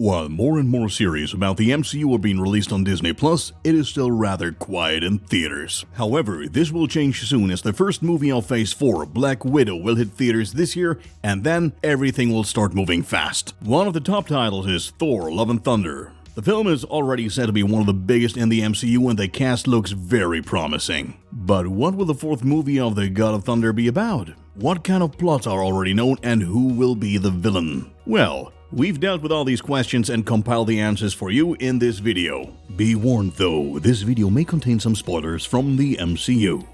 While more and more series about the MCU are being released on Disney+, it is still rather quiet in theaters. However, this will change soon as the first movie of Phase 4, Black Widow, will hit theaters this year, and then everything will start moving fast. One of the top titles is Thor: Love and Thunder. The film is already said to be one of the biggest in the MCU and the cast looks very promising. But what will the fourth movie of the God of Thunder be about? What kind of plots are already known and who will be the villain? Well, we've dealt with all these questions and compiled the answers for you in this video. Be warned though, this video may contain some spoilers from the MCU.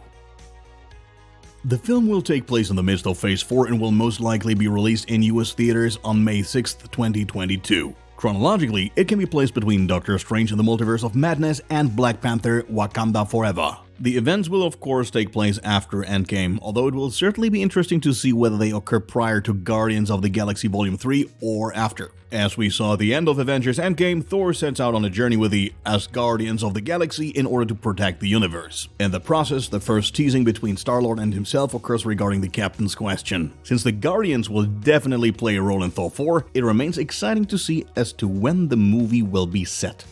The film will take place in the midst of Phase 4 and will most likely be released in US theaters on May 6, 2022. Chronologically, it can be placed between Doctor Strange in the Multiverse of Madness and Black Panther: Wakanda Forever. The events will of course take place after Endgame, although it will certainly be interesting to see whether they occur prior to Guardians of the Galaxy Volume 3 or after. As we saw at the end of Avengers Endgame, Thor sets out on a journey with the Guardians of the Galaxy in order to protect the universe. In the process, the first teasing between Star-Lord and himself occurs regarding the Captain's question. Since the Guardians will definitely play a role in Thor 4, it remains exciting to see as to when the movie will be set.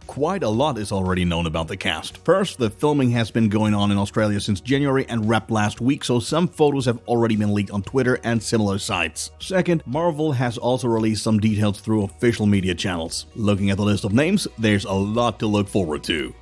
Quite a lot is already known about the cast. First, the filming has been going on in Australia since January and wrapped last week, so some photos have already been leaked on Twitter and similar sites. Second, Marvel has also released some details through official media channels. Looking at the list of names, there's a lot to look forward to.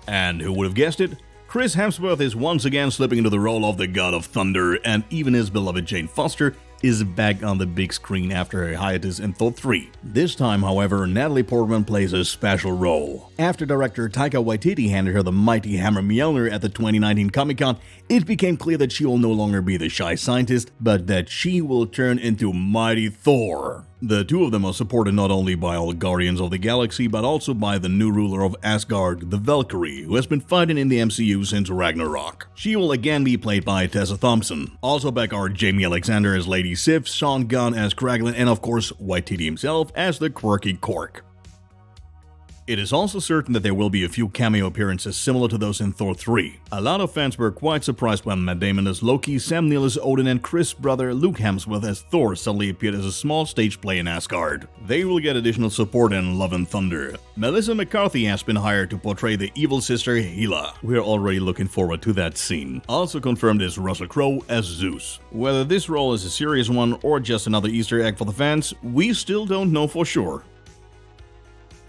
And who would have guessed it? Chris Hemsworth is once again slipping into the role of the God of Thunder, and even his beloved Jane Foster is back on the big screen after a hiatus in Thor 3. This time, however, Natalie Portman plays a special role. After director Taika Waititi handed her the mighty hammer Mjolnir at the 2019 Comic-Con, it became clear that she will no longer be the shy scientist, but that she will turn into mighty Thor. The two of them are supported not only by all Guardians of the Galaxy, but also by the new ruler of Asgard, the Valkyrie, who has been fighting in the MCU since Ragnarok. She will again be played by Tessa Thompson. Also back are Jamie Alexander as Lady Sif, Sean Gunn as Kraglin, and of course Waititi himself as the quirky Korg. It is also certain that there will be a few cameo appearances similar to those in Thor 3. A lot of fans were quite surprised when Matt Damon as Loki, Sam Neill as Odin, and Chris' brother Luke Hemsworth as Thor suddenly appeared as a small stage play in Asgard. They will get additional support in Love and Thunder. Melissa McCarthy has been hired to portray the evil sister Hela. We're already looking forward to that scene. Also confirmed is Russell Crowe as Zeus. Whether this role is a serious one or just another Easter egg for the fans, we still don't know for sure.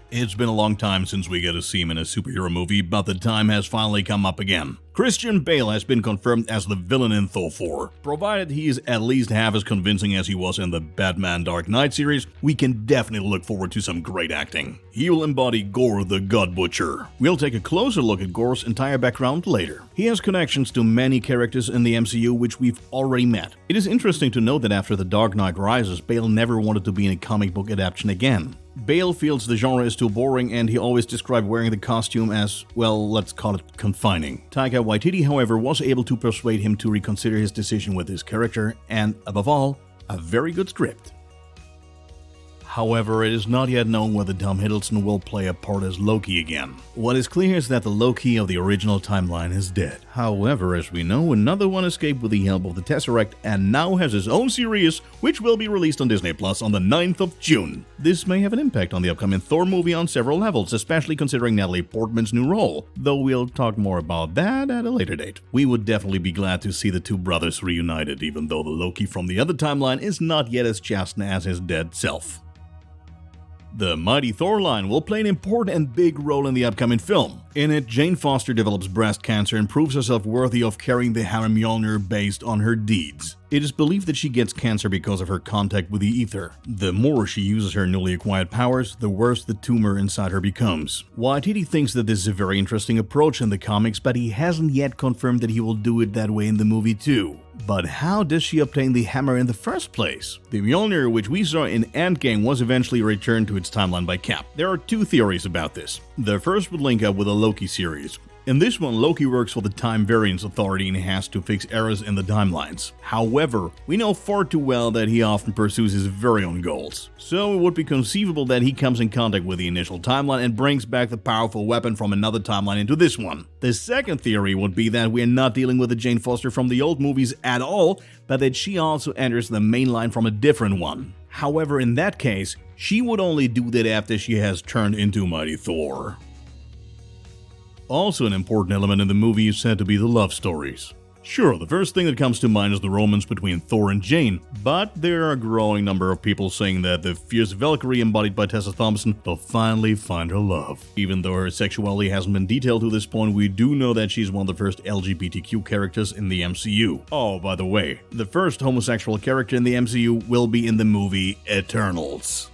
It's been a long time since we get to see him in a superhero movie, but the time has finally come up again. Christian Bale has been confirmed as the villain in Thor 4. Provided he is at least half as convincing as he was in the Batman Dark Knight series, we can definitely look forward to some great acting. He will embody Gorr the God Butcher. We'll take a closer look at Gorr's entire background later. He has connections to many characters in the MCU which we've already met. It is interesting to note that after The Dark Knight Rises, Bale never wanted to be in a comic book adaptation again. Bale feels the genre is too boring and he always described wearing the costume as, well, let's call it confining. Taika Waititi, however, was able to persuade him to reconsider his decision with his character and, above all, a very good script. However, it is not yet known whether Tom Hiddleston will play a part as Loki again. What is clear is that the Loki of the original timeline is dead. However, as we know, another one escaped with the help of the Tesseract and now has his own series, which will be released on Disney Plus on the 9th of June. This may have an impact on the upcoming Thor movie on several levels, especially considering Natalie Portman's new role, though we'll talk more about that at a later date. We would definitely be glad to see the two brothers reunited, even though the Loki from the other timeline is not yet as chastened as his dead self. The mighty Thor line will play an important and big role in the upcoming film. In it, Jane Foster develops breast cancer and proves herself worthy of carrying the hammer Mjolnir based on her deeds. It is believed that she gets cancer because of her contact with the ether. The more she uses her newly acquired powers, the worse the tumor inside her becomes. Waititi thinks that this is a very interesting approach in the comics, but he hasn't yet confirmed that he will do it that way in the movie too. But how does she obtain the hammer in the first place? The Mjolnir, which we saw in Endgame, was eventually returned to its timeline by Cap. There are two theories about this. The first would link up with the Loki series. In this one, Loki works for the Time Variance Authority and has to fix errors in the timelines. However, we know far too well that he often pursues his very own goals. So it would be conceivable that he comes in contact with the initial timeline and brings back the powerful weapon from another timeline into this one. The second theory would be that we're not dealing with the Jane Foster from the old movies at all, but that she also enters the main line from a different one. However, in that case, she would only do that after she has turned into Mighty Thor. Also an important element in the movie is said to be the love stories. Sure, the first thing that comes to mind is the romance between Thor and Jane, but there are a growing number of people saying that the fierce Valkyrie embodied by Tessa Thompson will finally find her love. Even though her sexuality hasn't been detailed to this point, we do know that she's one of the first LGBTQ characters in the MCU. Oh, by the way, the first homosexual character in the MCU will be in the movie Eternals.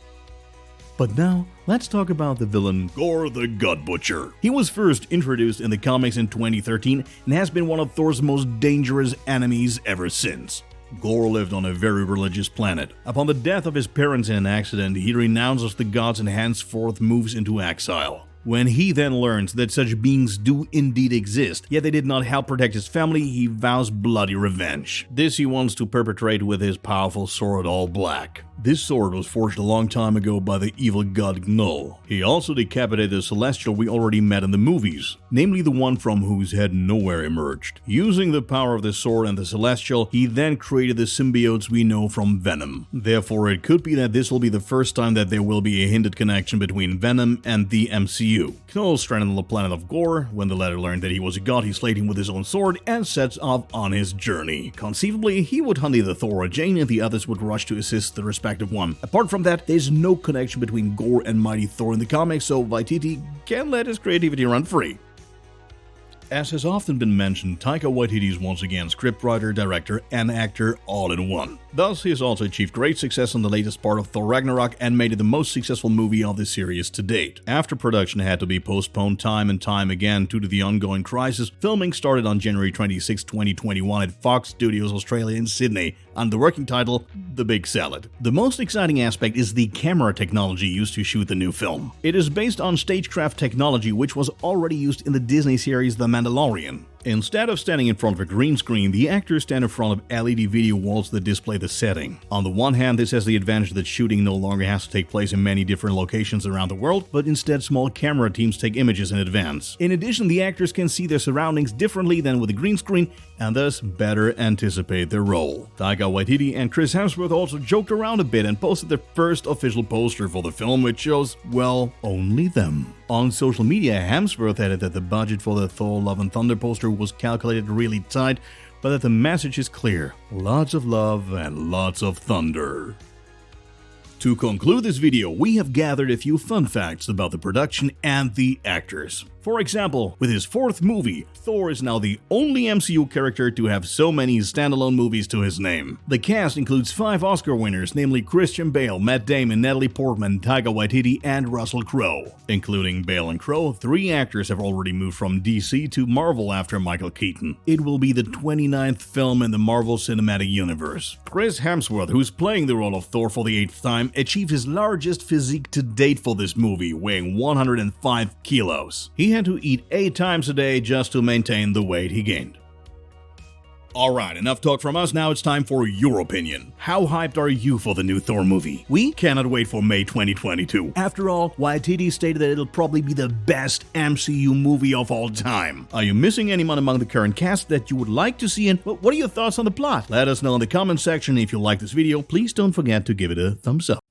But now, let's talk about the villain Gorr the God Butcher. He was first introduced in the comics in 2013 and has been one of Thor's most dangerous enemies ever since. Gorr lived on a very religious planet. Upon the death of his parents in an accident, he renounces the gods and henceforth moves into exile. When he then learns that such beings do indeed exist, yet they did not help protect his family, he vows bloody revenge. This he wants to perpetrate with his powerful sword all black. This sword was forged a long time ago by the evil god Gnull. He also decapitated the Celestial we already met in the movies, namely the one from whose head nowhere emerged. Using the power of the sword and the Celestial, he then created the symbiotes we know from Venom. Therefore, it could be that this will be the first time that there will be a hinted connection between Venom and the MCU. Knull stranded on the planet of Gorr. When the latter learned that he was a god, he slayed him with his own sword and sets off on his journey. Conceivably, he would hunt either Thor or Jane, and the others would rush to assist the respective one. Apart from that, there's no connection between Gorr and Mighty Thor in the comics, so Waititi can let his creativity run free. As has often been mentioned, Taika Waititi is once again scriptwriter, director, and actor all in one. Thus, he has also achieved great success on the latest part of Thor Ragnarok and made it the most successful movie of the series to date. After production had to be postponed time and time again due to the ongoing crisis, filming started on January 26, 2021 at Fox Studios Australia in Sydney under the working title The Big Salad. The most exciting aspect is the camera technology used to shoot the new film. It is based on stagecraft technology which was already used in the Disney series The Mandalorian. Instead of standing in front of a green screen, the actors stand in front of LED video walls that display the setting. On the one hand, this has the advantage that shooting no longer has to take place in many different locations around the world, but instead small camera teams take images in advance. In addition, the actors can see their surroundings differently than with a green screen and thus better anticipate their role. Taika Waititi and Chris Hemsworth also joked around a bit and posted their first official poster for the film, which shows, well, only them. On social media, Hemsworth added that the budget for the Thor Love and Thunder poster was calculated really tight, but that the message is clear: lots of love and lots of thunder. To conclude this video, we have gathered a few fun facts about the production and the actors. For example, with his fourth movie, Thor is now the only MCU character to have so many standalone movies to his name. The cast includes 5 Oscar winners, namely Christian Bale, Matt Damon, Natalie Portman, Taika Waititi, and Russell Crowe. Including Bale and Crowe, 3 actors have already moved from DC to Marvel after Michael Keaton. It will be the 29th film in the Marvel Cinematic Universe. Chris Hemsworth, who's playing the role of Thor for the 8th time, achieved his largest physique to date for this movie, weighing 105 kilos. He had to eat 8 times a day just to maintain the weight he gained. Alright, enough talk from us, now it's time for your opinion. How hyped are you for the new Thor movie? We cannot wait for May 2022. After all, Waititi stated that it'll probably be the best MCU movie of all time. Are you missing anyone among the current cast that you would like to see, and what are your thoughts on the plot? Let us know in the comment section. If you like this video, please don't forget to give it a thumbs up.